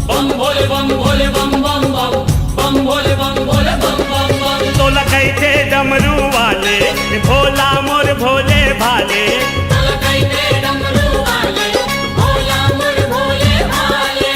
बम भोले बम भोले बम बम बम बम भोले बम भोले बम बम बम। तो लगई थे डमरू वाले भोला मोर भोले भाले। तो लगई थे डमरू वाले भोला मोर भोले भाले।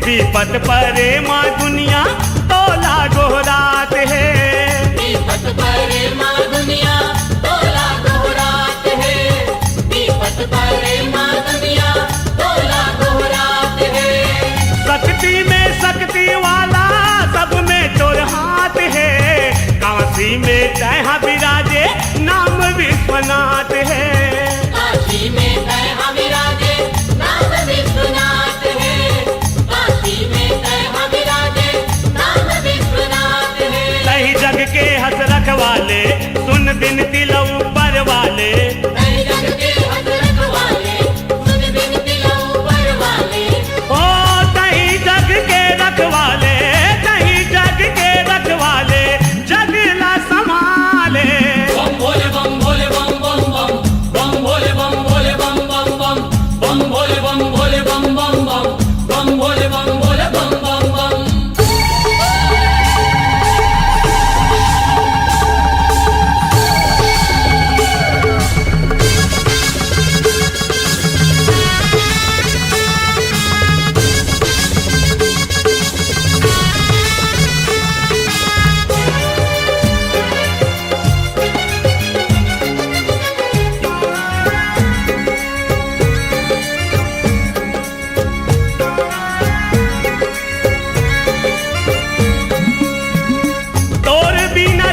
विपत परे माँ दुनिया तोला गोहरात है। विपत परे माँ दुनिया तोला गोहरात है। विपत परे माँ दुनिया तोला गोहरात है। शक्ति में शक्ति वाला सब में तोर हाथ है। काशी में तैहा विराजे नाम विश्वनाथ है। काशी में तैहा विराजे नाम विश्वनाथ है। जग के हंस रखवाले सुन बिनती लो ऊपर वाले। जग के हंस रखवाले सुन बिनती लो ऊपर वाले। ओ तही जग के रखवाले तही जग के रखवाले जगला संभाले। बम भोले बम भोले बम बम बम बम भोले बम भोले बम बम बम बम भोले बम भोले बम बम बम बम भोले बम भोले बम बम बम।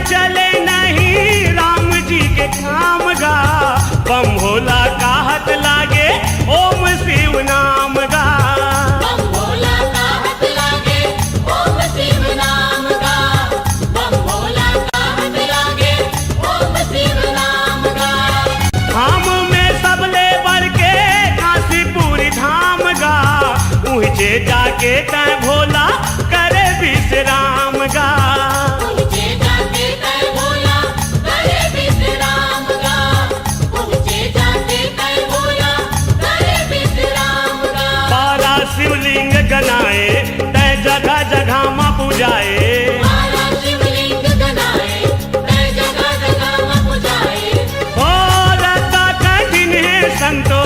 चले नहीं राम जी के काम गा। बम भोला का हाथ लागे ओम शिव नाम गा। बम भोला का हाथ लागे ओम शिव नाम गा। बम भोला का हाथ लागे ओम शिव नाम गा। धाम में सब ले बढ़ के काशीपुरी धाम गा। ऊंचे जाके तय भोला करे विश्राम गा। शिवलिंग गनाए तय जगह जगह माँ पूजाए। शिवलिंग गनाए तय जगह जगह माँ पूजाए। ओ रता कठिन है संतो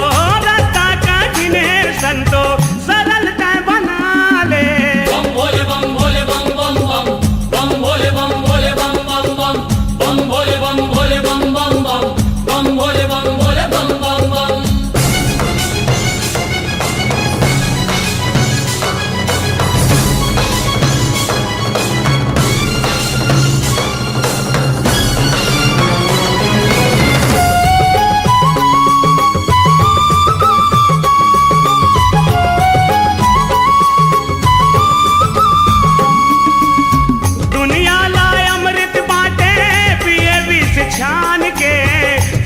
रता कठिन है संतो सरल तय बना ले। बम भोले बम भोले बम बम बम बम भोले बम भोले बम बम बम बम भोले बम भोले बम बम बम बम भोले बम भोले बम बम बम।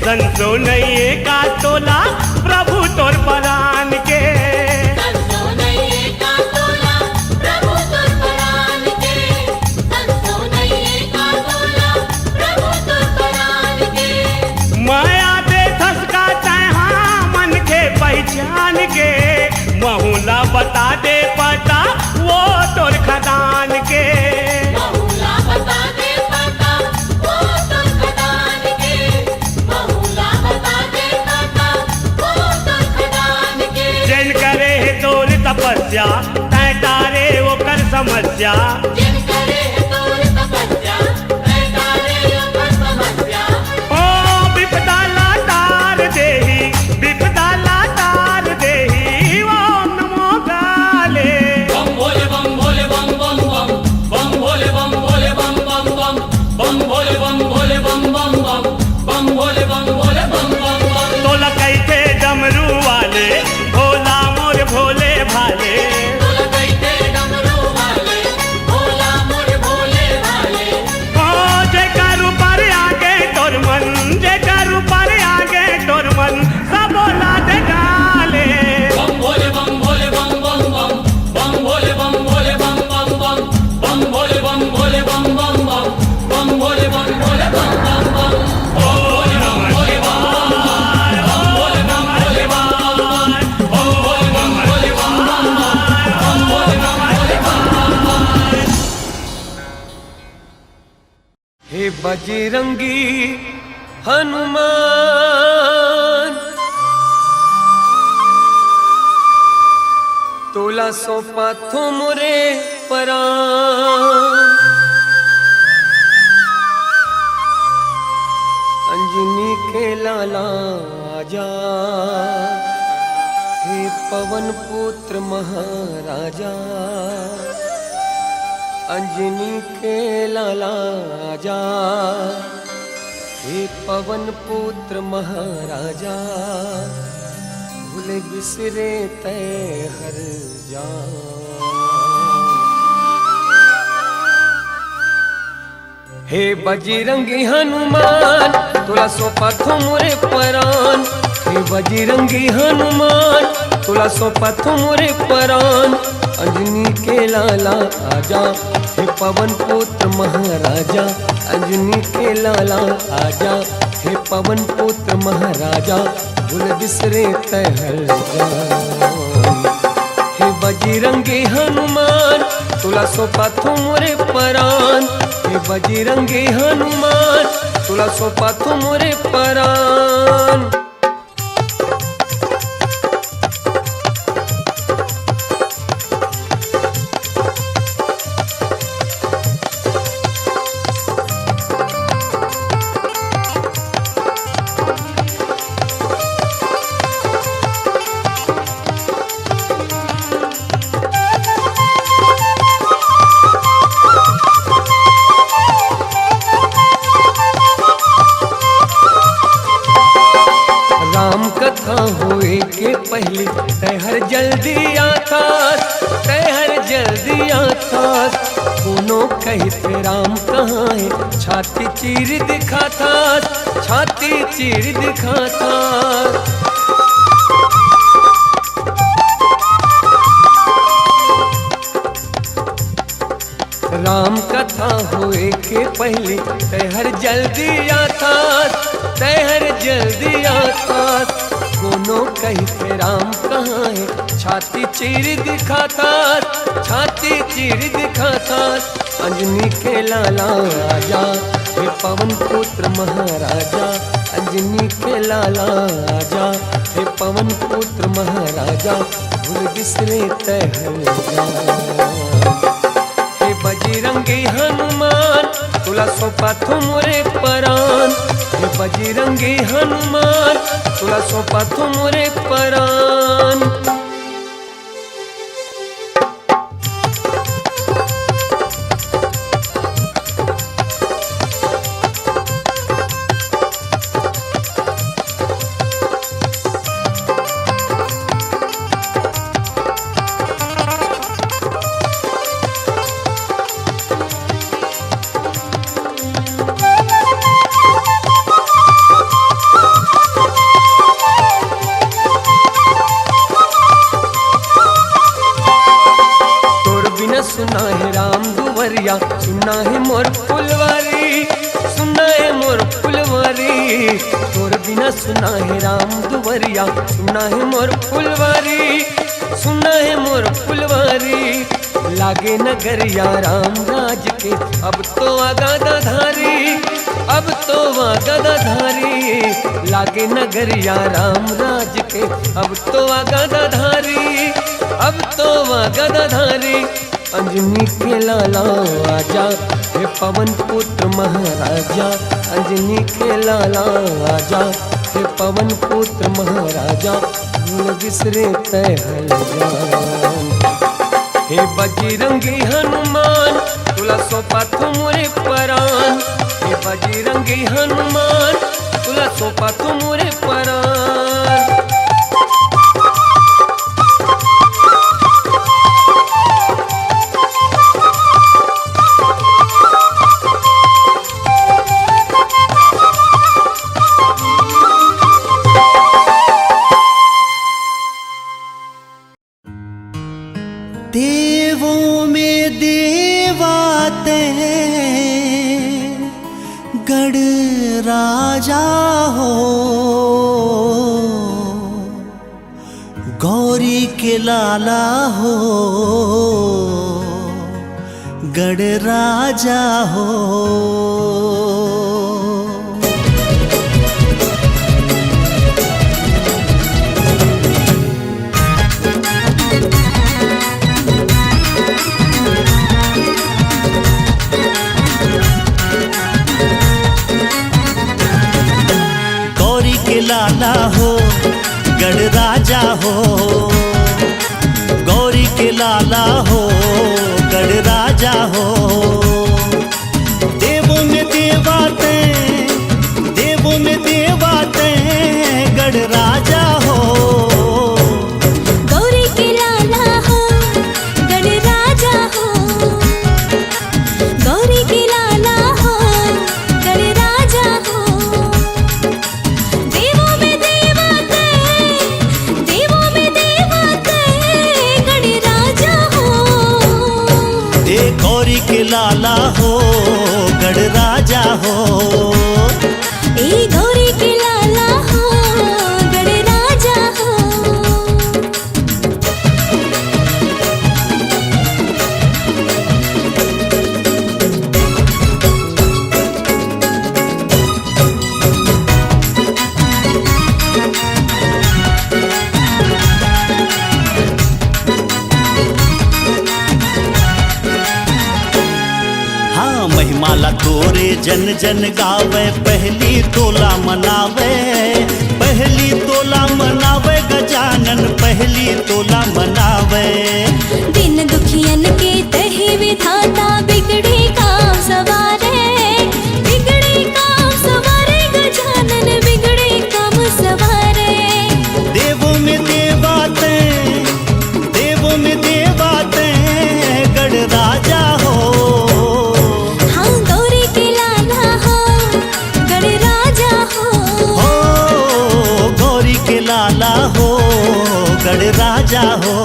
संसो नहीं का तोला प्रभु तोर परान के। संसो नहीं का तोला प्रभु तोर परान के। संसो नहीं का तोला प्रभु तोर परान के। माया दे थसका तहा मन के पहचान के। महुला बता दे पता वो तोर खदान के। महुला बता दे पता वो तोर खदान के। महुला बता दे पता वो तोर खदान के। जैन करे तोर तपस्या तय तारे वो कर समस्या। जिन करे तोर तपस्या तय तारे वो कर समस्या। ओ विपदा लातार देही विपदा लातार देही ओम नमो काले। बम भोले बम भोले बम बम बम बम भोले बम भोले बम बम बम बम भोले बम भोले बम बम बम बम भोले बम भोले बम बम बम। तो लगई थे डमरू वाले भोला मोर भोले भाले। तो लगई थे डमरू वाले भोला हे बजरंगी हनुमान तोला सौंपा तुमरे परान अंजनी के लाला आजा हे पवन पुत्र महाराजा अंजनी के लाला आजा हे पवन पुत्र महाराजा भूले बिसरे तय हर जा हे बजरंगी हनुमान तुला सौंपा तुमरे परान हे बजरंगी हनुमान तुला सौंपा तुमरे परान अंजनी के लाला आजा हे पवन पुत्र महाराजा अंजनी के लाला आजा हे पवन पुत्र महाराजा भूल बिसरे तय हर जान हे बजरंगी हनुमान तुला सौंपा तुमरे परान हे बजरंगी हनुमान तुला सौंपा तुमरे परान कथा होए के पहले तैहर जल्दी आता तैहर जल्दी आता कोनो कहते राम कहाँ है छाती चीर दिखाता छाती चीर दिखाता राम कथा होए के पहले तैहर जल्दी आता तैहर जल्दी आता कोनो कहते राम कहाँ है छाती चीर दिखाता छाती चीर दिखाता अंजनी के लाला आजा हे पवन पुत्र महाराजा अंजनी के लाला आजा हे पवन पुत्र महाराजा भूल बिसरे तय हर हे बजरंगी हनुमान तुला सौंपा तुमरे परान हे बजरंगी हनुमान तुला सौंपा तुमरे परान सुना है राम दुवरिया सुना है मोर फुलवारी सुना है मोर फुलवारी तोर बिना सुना है राम दुवरिया सुना है मोर फुलवारी सुना है मोर फुलवारी लागे नगरिया राम राज के अब तो आगाधारी अब तो आगाधारी लागे नगरिया राम राज के अब तो आगाधारी अब तो आगाधारी अंजनी के लाला आजा हे पवन पुत्र महाराजा अंजनी के लाला आजा हे पवन पुत्र महाराजा भूल बिसरे तय हर जान हे बजरंगी हनुमान तुला सौंपा तुमरे परान हे बजरंगी हनुमान तुला सौंपा तुमरे परान देवों में देवाते गढ़ राजा हो गौरी के लाला हो गणराजा हो। गौरी के लाला हो गणराजा हो, गौरी के लाला हो गणराजा हो। देवों में देवाते, देवों में देवाते गणराजा हो। गौरी के लाला हो गणराजा हो, गौरी के लाला हो गणराजा हो। देवों में देवाते, देवों में देवाते गणराजा हो। ए गौरी के लाला हो गणराजा हो। ए गौरी के लाला हो गणराजा हो। हाँ महिमाला तोरे जन जन गावे, पहली तोला मनावे, पहली तोला मनावे गजानन, पहली तोला मनावे। दिन दुखियन के तहि विधाता, बिगड़े काम सवारे, बिगड़े काम सवारे गजानन, बिगड़े काम सवारे। देवों में देवाते, देवों में देवाते गणराजा हो। हाँ गौरी के लाला हो गणराजा हो। हो गौरी के लाला हो गणराजा हो।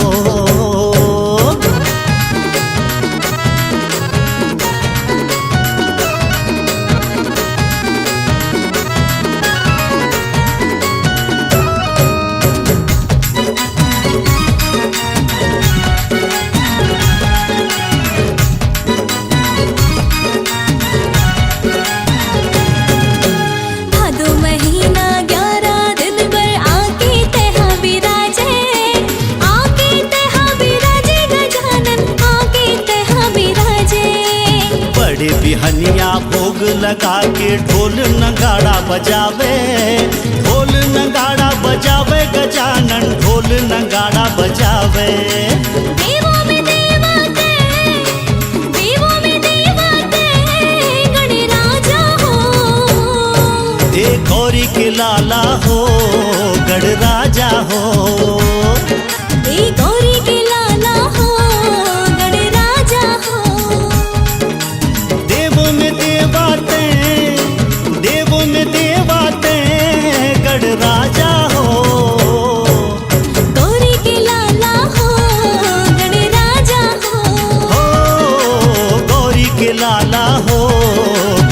भादो महीना 11 दिन पर आके तेहा विराजे, आके तेहा विराजे गजानन, आके तेहा विराजे। बड़े बिहनिया भोग लगा के ढोल नगाड़ा बजावे, ढोल नगाड़ा बजावे गजानन, ढोल नगाड़ा बजावे। देवों में देवाते, देवों में देवाते गणराजा हो। ए गौरी के लाला हो गणराजा हो। ए गौरी के लाला हो गणराजा हो। देवों में देवाते, देवों में देवाते गणराजा हो। गौरी के लाला हो गणराजा हो। हो गौरी के लाला हो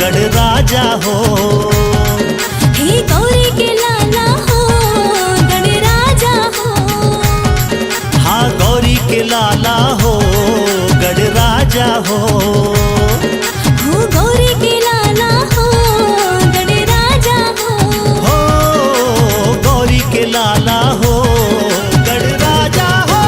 गणराजा हो। हे गौरी के लाला हो गणराजा हो। हाँ गौरी के लाला हो गणराजा हो। हो गौरी के लाला हो गणराजा हो। हो गौरी के लाला हो गणराजा हो।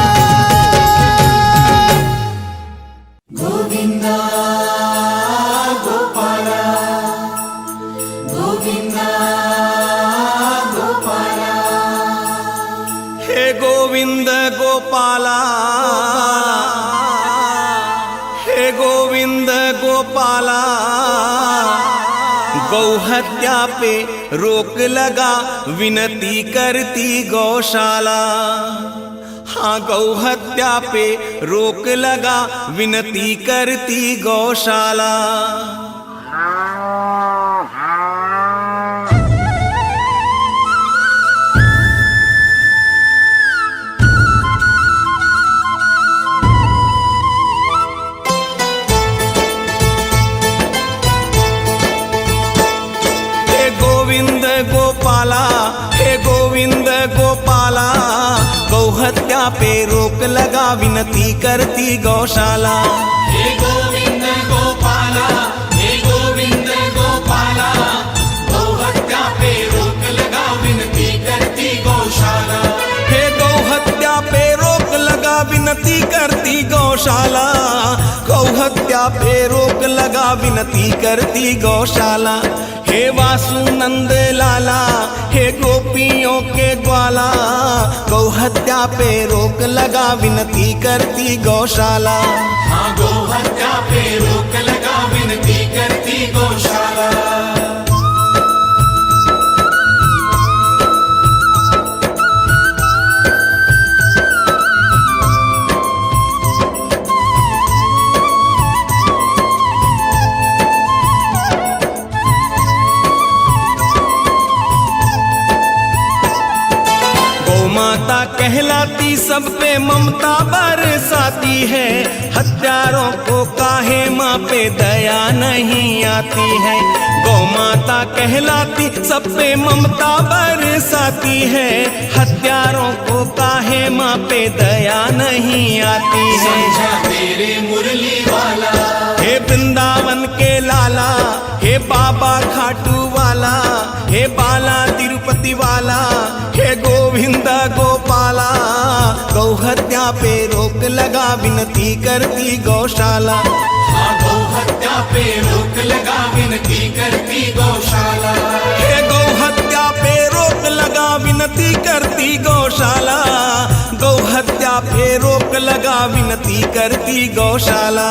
हे गोविंद गोपाला, हे गोविंद गोपाला। गौहत्या पे रोक लगा, विनती करती गौशाला। हाँ गौहत्या पे रोक लगा, विनती करती गौशाला। गोविंद गोपाला, हे गोविंद गोपाला। गौहत्या पे रोक लगा, विनती करती गौशाला। हे गोविंद गोपाला हे गोविंद गोपाला गौ हत्या पे रोक लगा विनती करती गौशाला हे गौ हत्या पे रोक लगा विनती करती गौशाला गौ हत्या पे रोक लगा विनती करती गौशाला हे वासुनंद लाला हे गोपियों के ग्वाला गौ हत्या पे रोक लगा विनती करती गौशाला हाँ गौ हत्या पे रोक लगा विनती करती गौशाला माता कहलाती सब पे ममता बरसाती है हत्यारों को काहे माँ पे दया नहीं आती है गौ माता कहलाती सब पे ममता बरसाती है हत्यारों को काहे माँ पे दया नहीं आती है समझा तेरे मुरली वाला हे वृंदावन के लाला हे बाबा खाटू वाला हे बाला तिरुपति वाला हे गोविंद गोपाला गौ हत्या पे रोक लगा विनती करती गौशाला हाँ गौ हत्या पे रोक लगा विनती करती गौशाला हे गौ हत्या पे रोक लगा विनती करती गौशाला गौ हत्या पे रोक लगा विनती करती गौशाला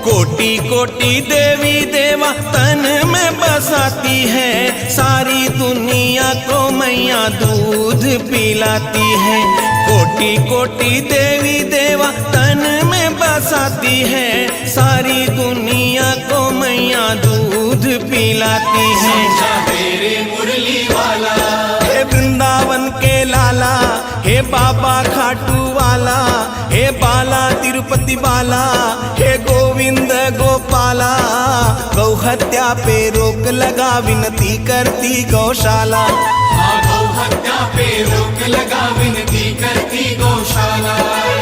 कोटि कोटि देवी देवा तन में बसाती है सारी दुनिया को मैया दूध पिलाती है कोटि कोटि देवी देवा तन में बसाती है सारी दुनिया को मैया दूध पिलाती है समझा तेरे मुरली वाला हे वृंदावन के लाला हे बाबा खाटू वाला हे बाला तिरुपति वाला हे गोविंद गोपाला गौ हत्या पे रोक लगा विनती करती गौशाला हाँ गौ हत्या पे रोक लगा विनती करती गौशाला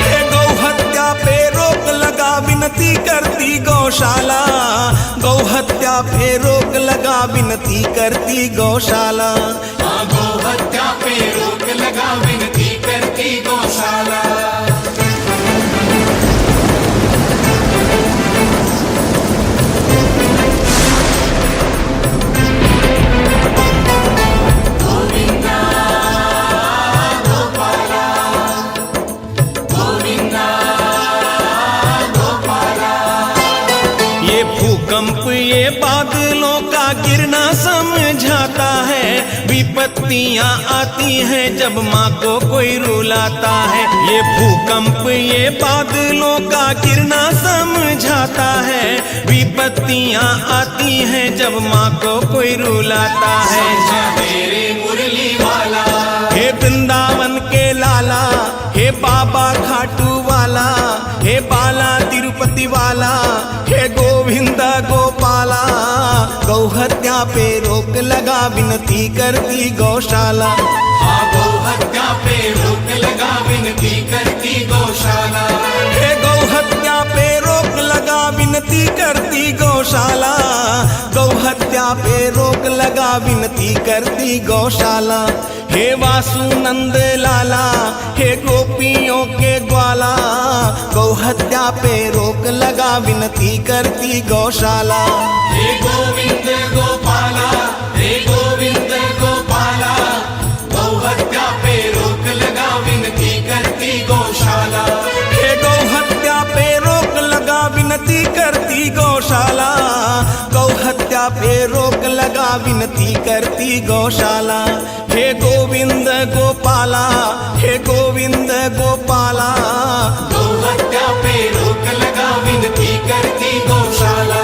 हे गौ हत्या पे रोक लगा विनती करती गौशाला गौ हत्या पे रोक लगा विनती करती गौशाला हाँ गौ हत्या पे रोक लगा विनती करती गौशाला भूकंप ये बादलों का गिरना समझाता है विपत्तियां आती हैं जब माँ को कोई रुलाता है ये भूकंप ये बादलों का गिरना समझाता है विपत्तियां आती हैं जब माँ को कोई रुलाता है समझा तेरे मुरली वाला हे वृंदावन के लाला हे बाबा खाटू वाला हे बाला तिरुपति वाला हे गोविंद गोपाला गौ हत्या पे रोक लगा विनती करती गौशाला हाँ गौ हत्या पे रोक लगा विनती करती गौशाला हे गौ हत्या पे रोक लगा विनती करती गौशाला गौ हत्या पे रोक लगा विनती करती गौशाला हे वासुनंद लाला हे गोपियों के ग्वाला गौ हत्या पे रोक लगा विनती करती गौशाला हे गोविंद गोपाला हे गोविंद गोपाला गौ हत्या पे रोक लगा विनती करती गौशाला हे गौ हत्या पे रोक लगा विनती करती गौशाला गौ हत्या पे रोक लगा विनती करती गौशाला हे गोविंद गोपाला हे गोविंद गोपाला गौ हत्या पे रोक लगा विनती करती गौशाला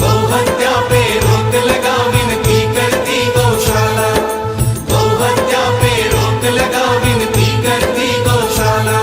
गौ हत्या पे रोक लगा विनती करती गौशाला गौ हत्या पे रोक लगा विनती करती गौशाला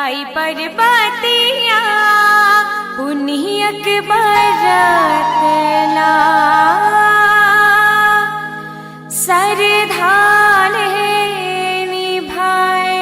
जाई पर्वतिया पुनियक बरतला सरधाल निभाए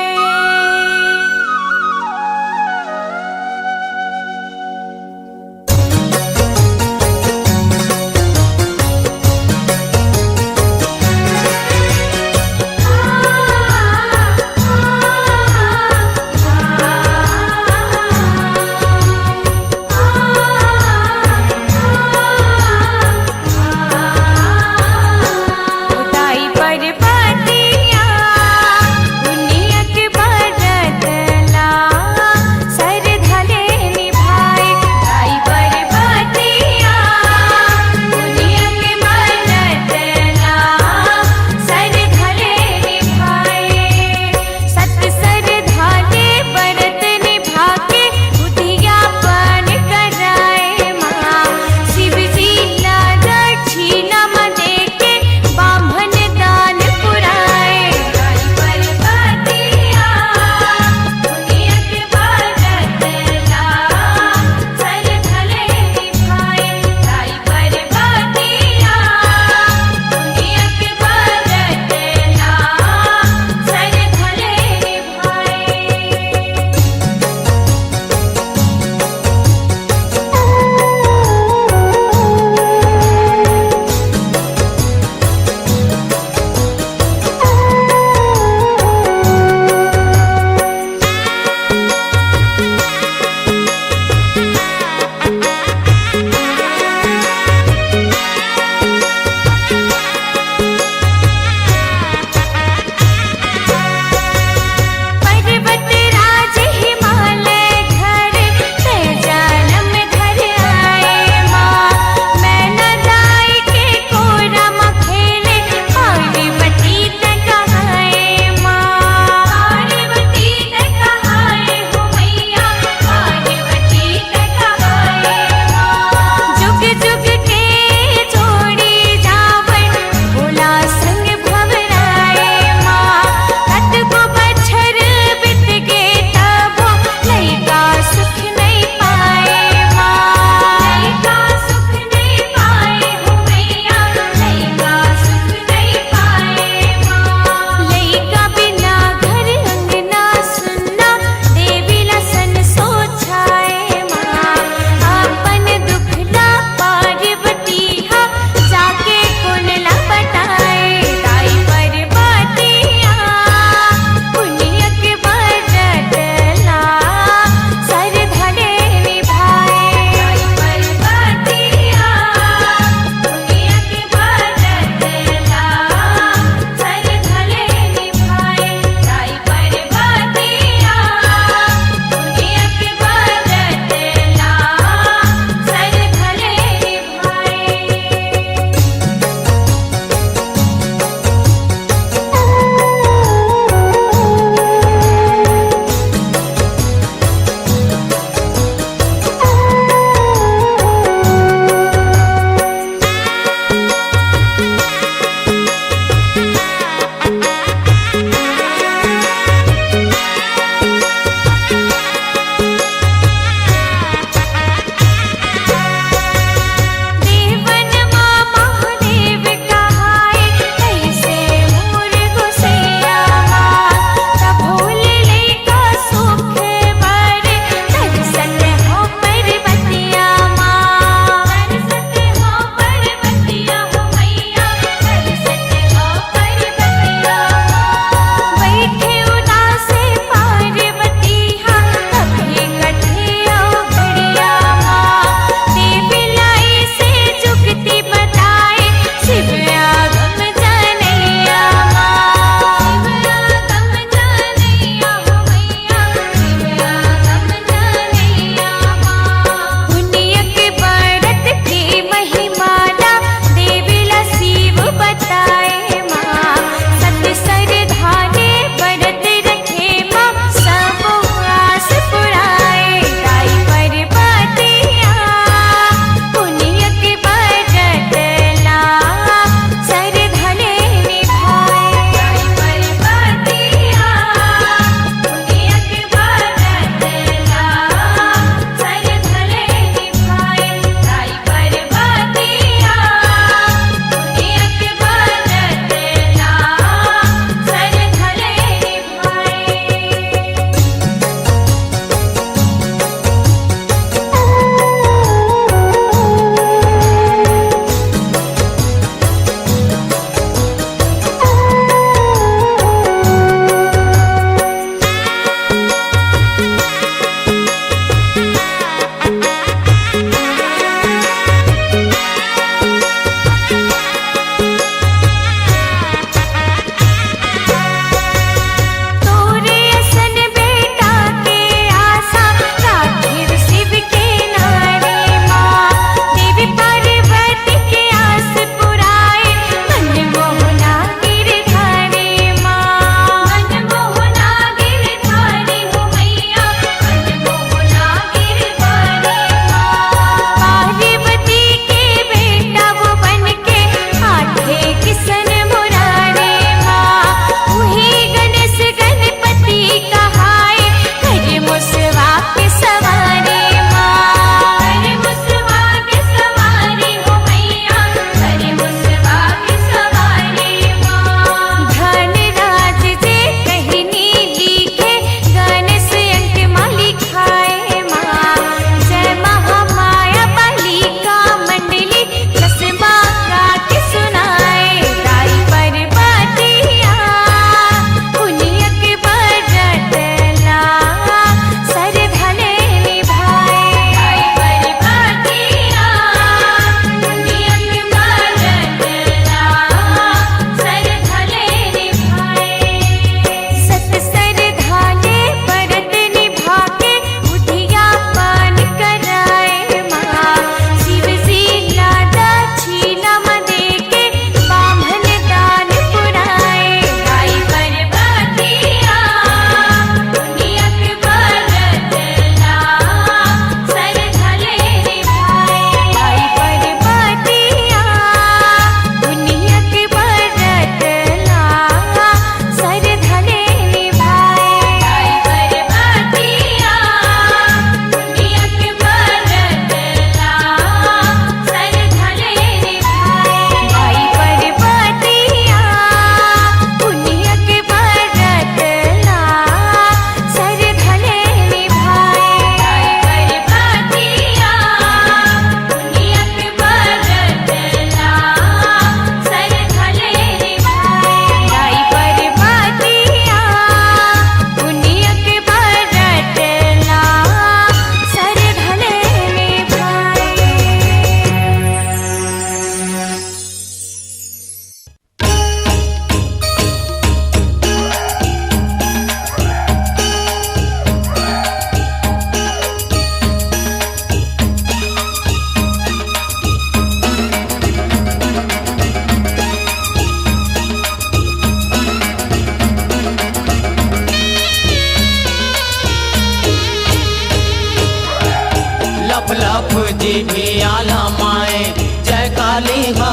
जी आला माए जय काली हा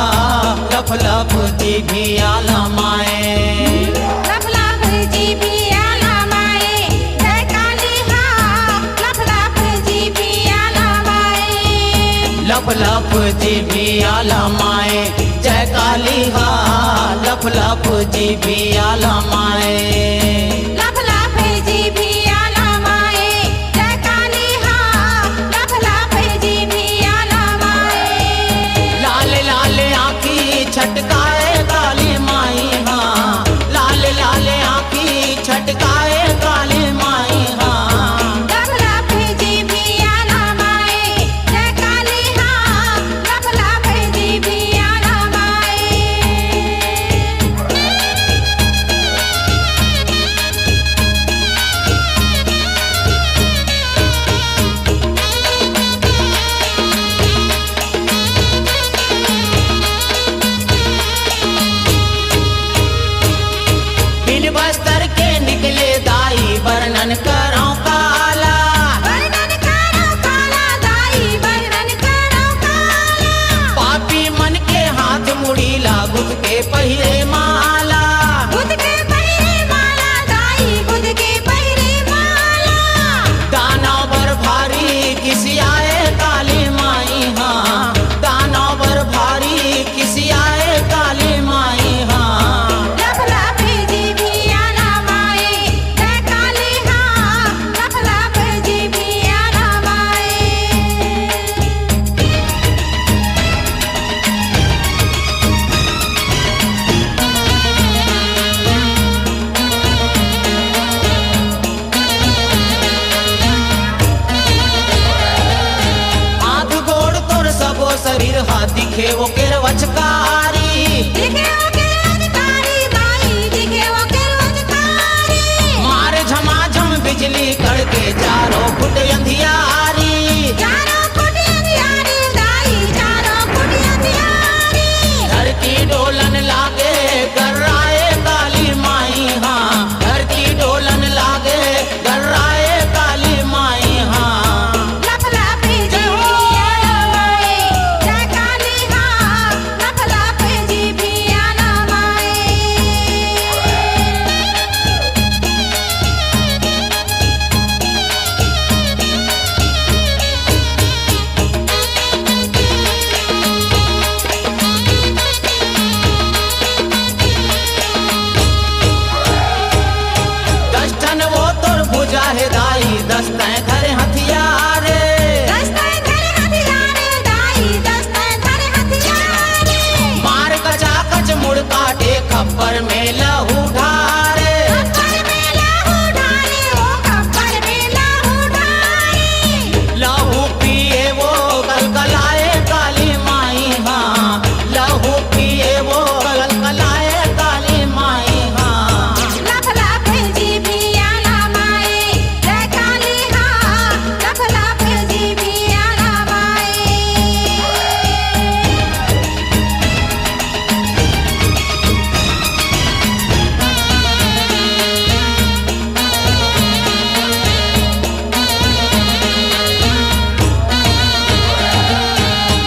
लफ लफ जी भी आला माए लफ लफ जी भी आला माए जय काली हाँ लफ लफ जी भी आला माए लफ लफ जी भी आला माए जय काली हा लफ लफ जी भी आला माए लफ लफ जी भी आला माए जय काली हाँ लफ लफ जी भी आला माए लाल लाल आँखी छटकाए काली माई हाँ लाल लाल आँखी छटकाए काली माई हाँ लफ लफ जी भी आला माए जय काली हाँ लफ लफ जी भी आला माए बिन बस्तर के निकले दाई वर्णन करो काला वर्णन करो काला दाई वर्णन करो काला पापी मन के हाथ मुड़ी लागुत के पहिरे माला बुध के पहिरे माला दाई बुध के पहिरे माला दानव बर भारी किसी आए काली माई हाँ दानव बर भारी किसी आए काली माई हाँ लफ लफ जी भी आला माए जय काली हाँ लफ लफ जी भी आला माए हाथ गोड़ तोर सबो शरीर हाथ दिखे वो केर वचकारी दिखे वो के अधिकारी दाई दिखे वो के अधिकारी मार झमाझम बिजली कड़के चारों फुट अंधियारी चारों फुट अंधियारी दाई चारों फुट अंधियारी धरती डोलन लागे गर्राए काली माई हाँ धरती डोलन लागे गर्राए काली माई हाँ लफ लफ जी भी आला माए जय काली हाँ लफ लफ जी भी आला माए दस्टन वो तोर भुजा है दाई दस्तें धरे हथियारे दस्ते धरे हथियारे दाई दस्ते धरे हथियारे मार कचा कच मुड़ काटे खप्पर में लहू ढारे कब्बर में लहू ढारे ओ कब्बर में लहू ढारे लहू पिए वो कलकलाए काली माई हाँ लहू पिए वो कलकलाए काली माई हाँ लफ लफ जी भी आला माए जय काली हाँ लफ लफ जी भी आला माए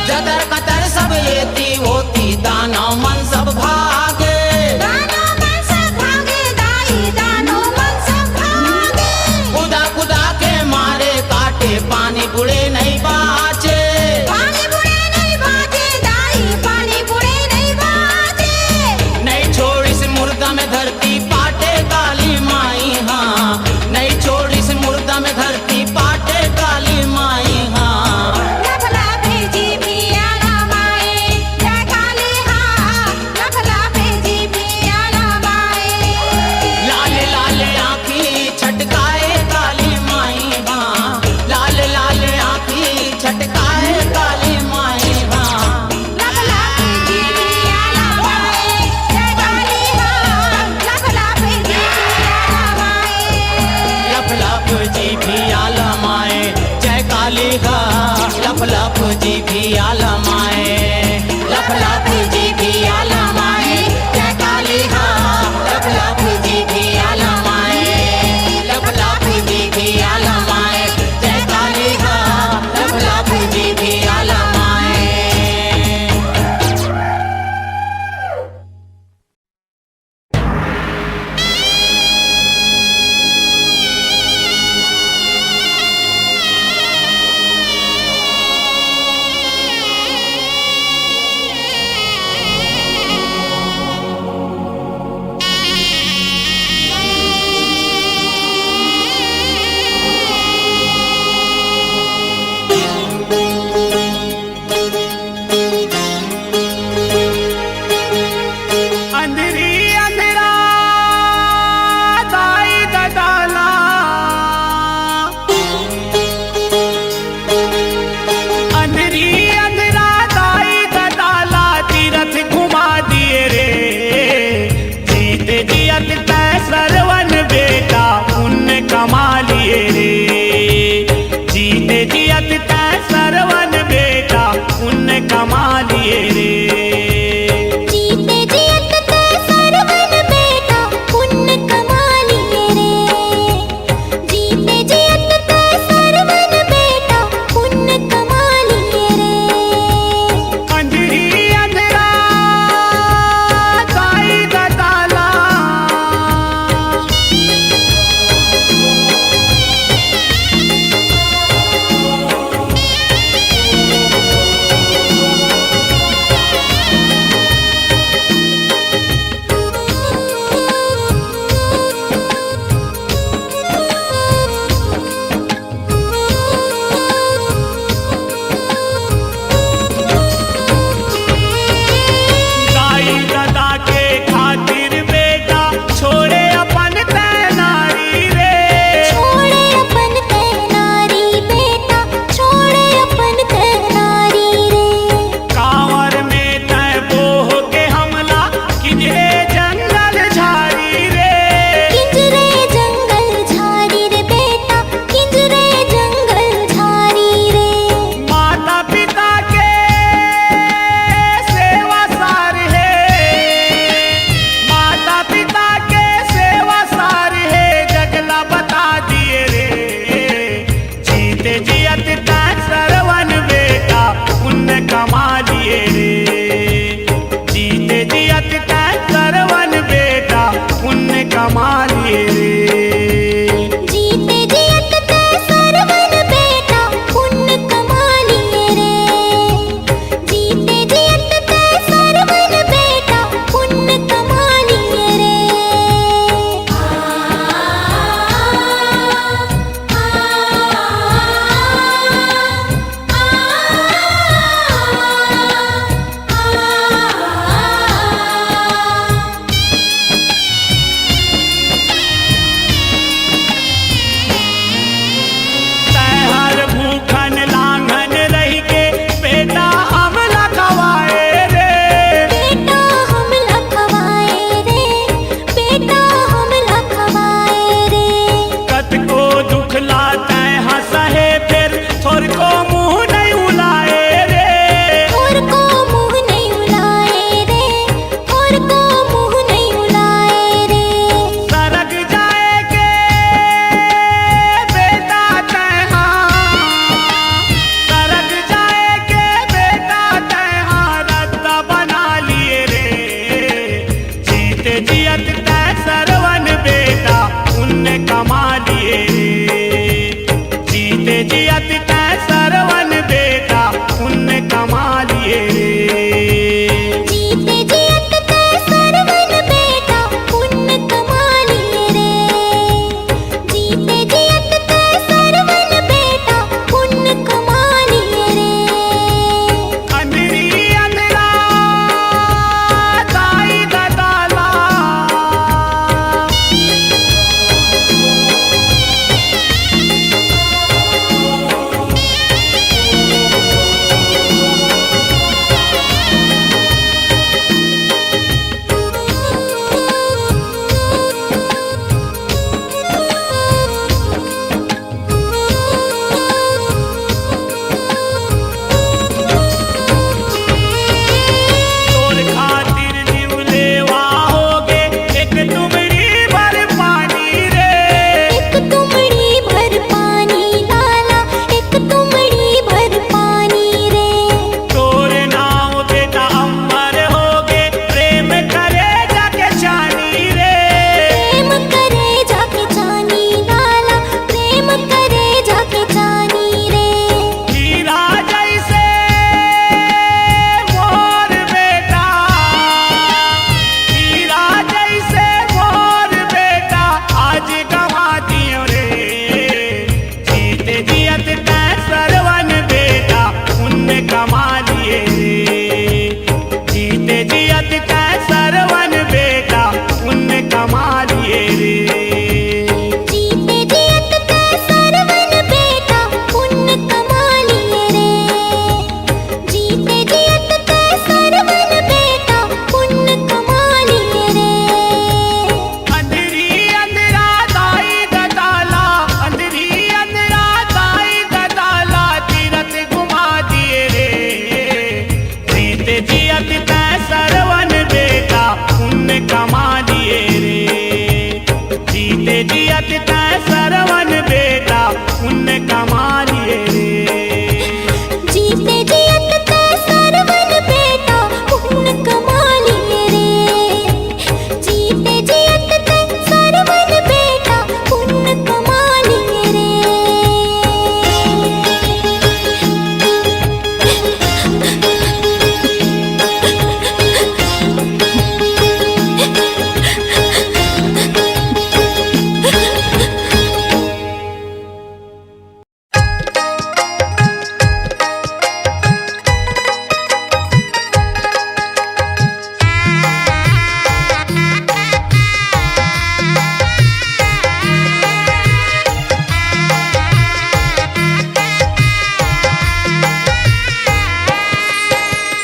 जदर कतर सब येती होती दानव मन सब भागे दानो मन सब भागे दाई दानो मन सब भागे खुदा खुदा के मारे काटे पानी बुड़े नहीं बाचे पानी बुड़े नहीं बाजे दाई पानी बुड़े नहीं बाजे नहीं छोड़ी से मुर्दा में धरती पाटे काली माई हाँ नहीं छोड़ी से मुर्दा में धरती पाटे काली माई हाँ लफ लफ जी भी आला माए जय काली हाँ लफ लफ जी भी आला माए लाल लाल आँखी छटकाए काली माई हाँ लाल लाल आँखी छटकाए काली माई हाँ लफ लफ जी भी आला माए जय काली हाँ लफ लफ जी भी आला माए लफ लफ जी भी आला माए जय काली हा लफ लफ जी भी आला माए लफ लफ जी भी आला माए जय काली हा लफ लफ जी भी आला माए लफ लफ जी भी आला माए जय काली हा लफ लफ जी भी आला माए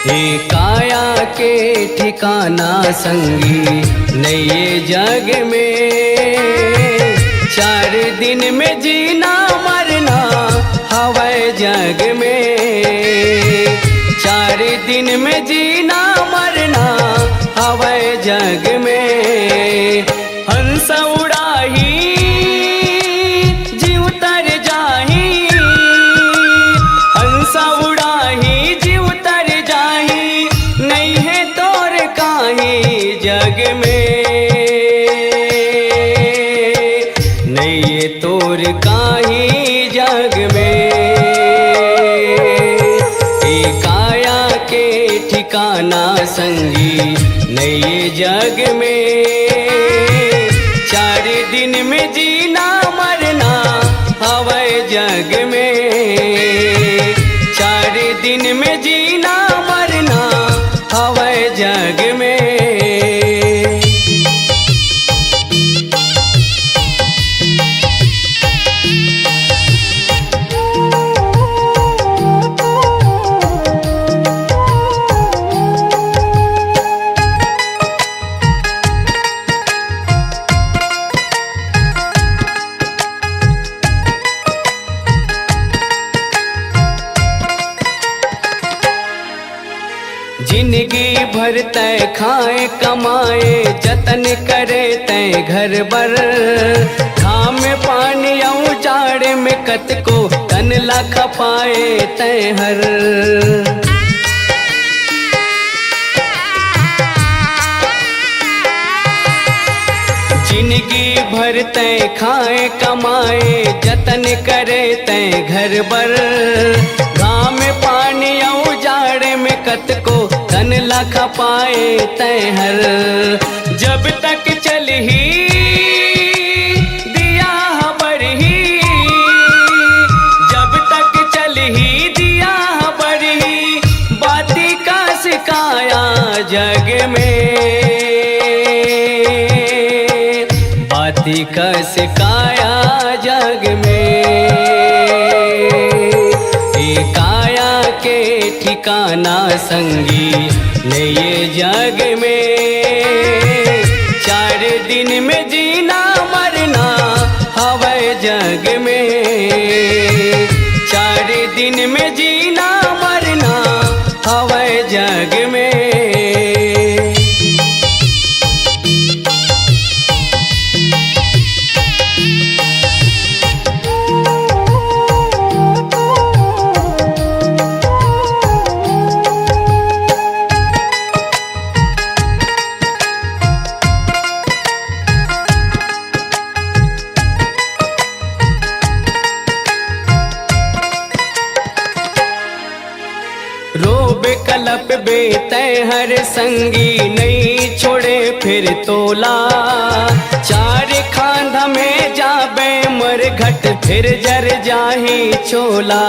हे काया के ठिकाना संगी नए जग में, 4 दिन में जीना मरना हवाए जग में, 4 दिन में जीना मरना हवाए जग में। हंस उड़ाही जीव तर जाही, हंस उड़ाही जीव तर जाही, नहीं है तोर काही जग में, नहीं है तोर काही जग में। ए काया के ठिकाना संगी नए जग में, 4 दिन में जीना मरना हवाए जग में, 4 दिन में जीना मरना हवाए जग में। जिंदगी भर तय खाए कमाए जतन करे तय घर बर, खाम पानी जाड़े में कत को तन ला खपाए तय हर। जिंदगी भर तय खाए कमाए जतन करे तय घर बर, घाम पानी जाड़े में कत को तन ला खपाए तय हर। जब तक चलही दिया बरही, जब तक चलही दिया बरही, बाती का सिकाया जग में, बाती का सिकाया जग में। काया के ठिकाना संगी नए जग में, 4 दिन में जीना मरना हवाए जग में, 4 दिन में जीना मरना हवाए जग में। रोबे कलप बेतय हर संगी नहीं छोड़े फिर तोला, 4 खांधा में जाबे मर घट फिर जर जाही चोला।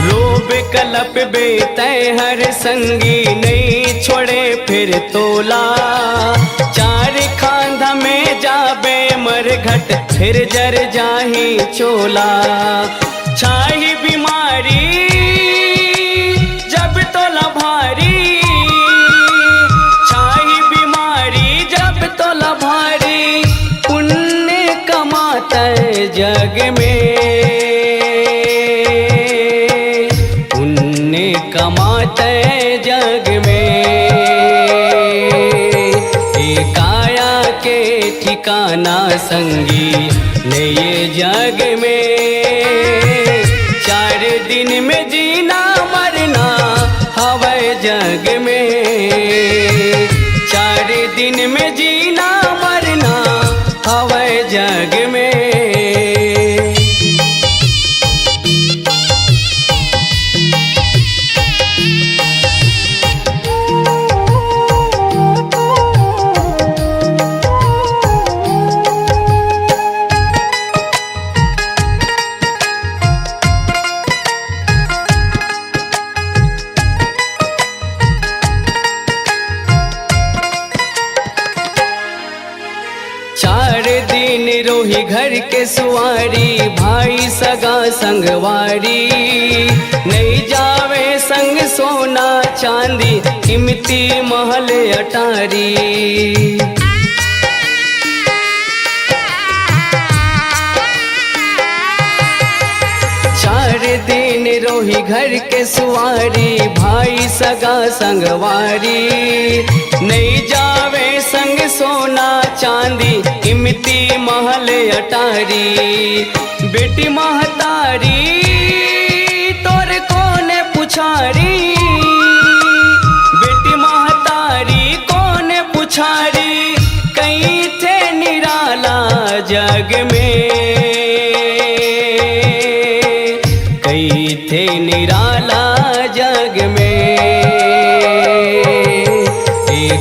रोबे कलप बेतय हर संगी नहीं छोड़े फिर तोला, 4 खांधा में जाबे मर घट फिर जर जाही चोला। छाही बीमारी जब तोला भारी, छाही बीमारी जब तोला भारी, पुण्य कमाता जग में, पुण्य कमाता जग में। काया के ठिकाना संगी नए जग में, 4 दिन में जीना मरना हवाए जग में, 4 दिन में जीना मरना हवाए जग में। के सुवारी भाई सगा संगवारी नहीं जावे संग सोना चांदी कीमती महल अटारी चार दिन रोही घर के सुवारी भाई सगा संगवारी नहीं जावे संग सोना चांदी कीमती महल अटारी बेटी महतारी तोर कोने पुछारी बेटी महतारी कोने पुछारी कहीं थे निराला जग में कहीं थे निराला जग में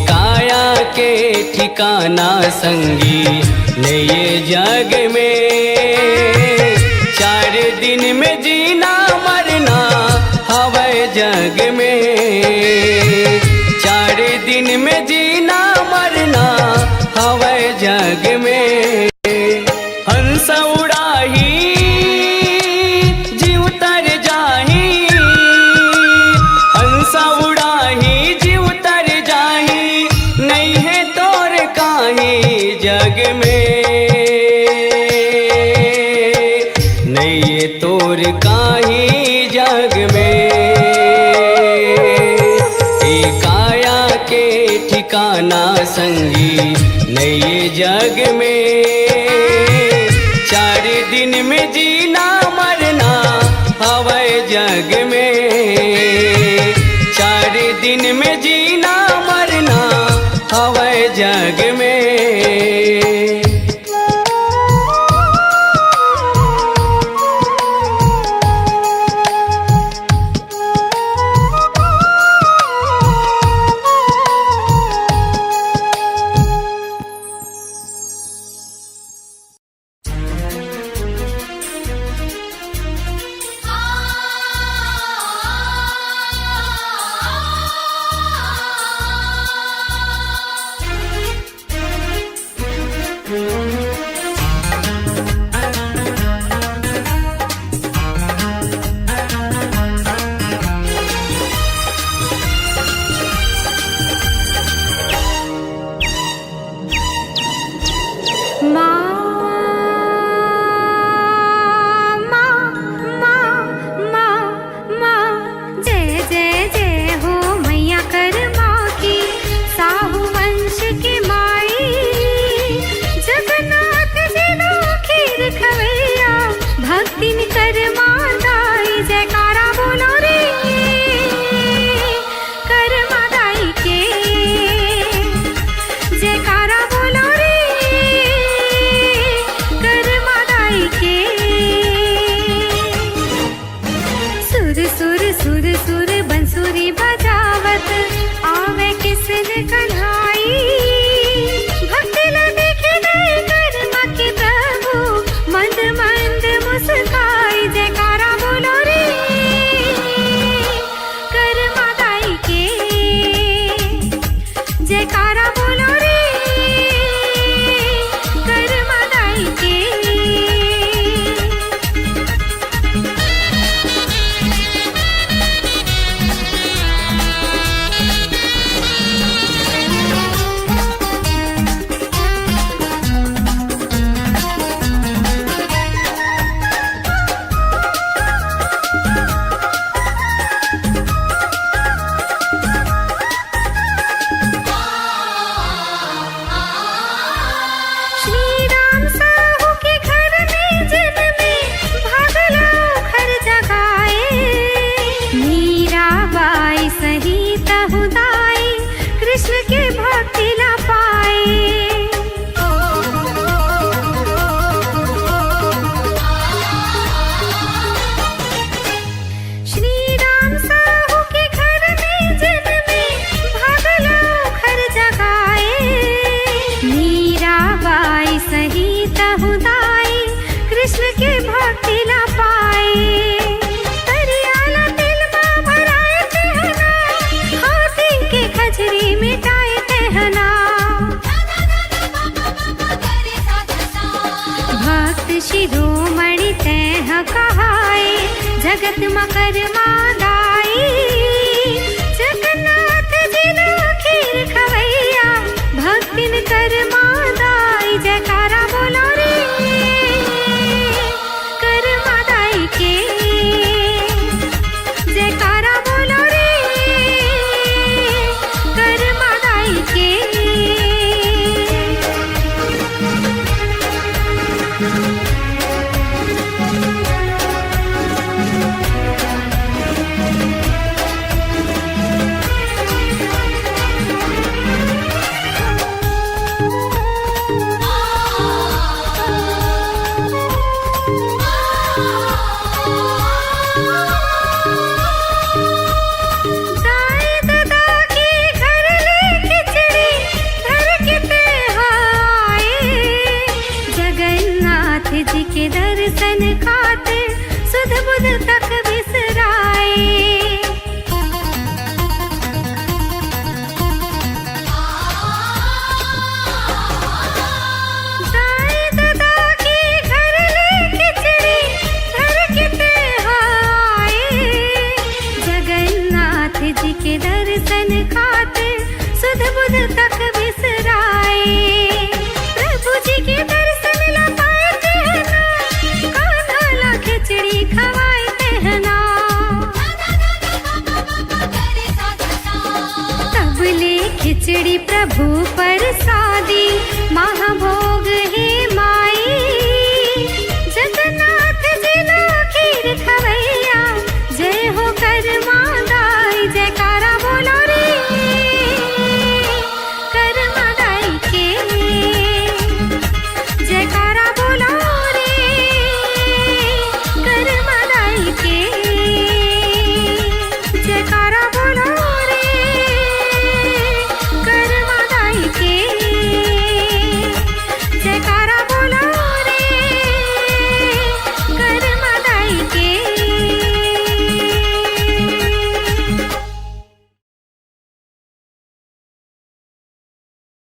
काया के ठिकाना संगी ने ये जग में चार दिन में जीना मरना हवे जग में चार दिन में जीना मरना हवे जग में हंस उड़ाही जीव तर जाही हंस उड़ाही जीव तर जाही नहीं है तोर काही जग में नहीं है तोर काही जग में काया के ठिकाना संगी नहीं जग में चार दिन में जीना मरना हवे जग में चार दिन में जीना मरना हवे जग में जयकारा शिरोमणि तैह कहाए जगत मकर मादाई जगन्नाथ जिन खीर खवैया भक्तिन कर मादाई जयकारा बोलो रे कर मादाई के जयकारा बोलो रे कर मादाई के दाई दादा की घर ले खिचड़ी धर के आए जगन्नाथ जी के दर्शन खातिर सुध बुध तक बिसराए दाई दादा की घर ले खिचड़ी धर के आए जगन्नाथ जी के दर्शन खातिर सुध बुध तक बिसराए प्रभु जी के दर्शन ला पाए कहना कान्हा ला खिचड़ी खवाए कहना तब ले खिचड़ी प्रभु पर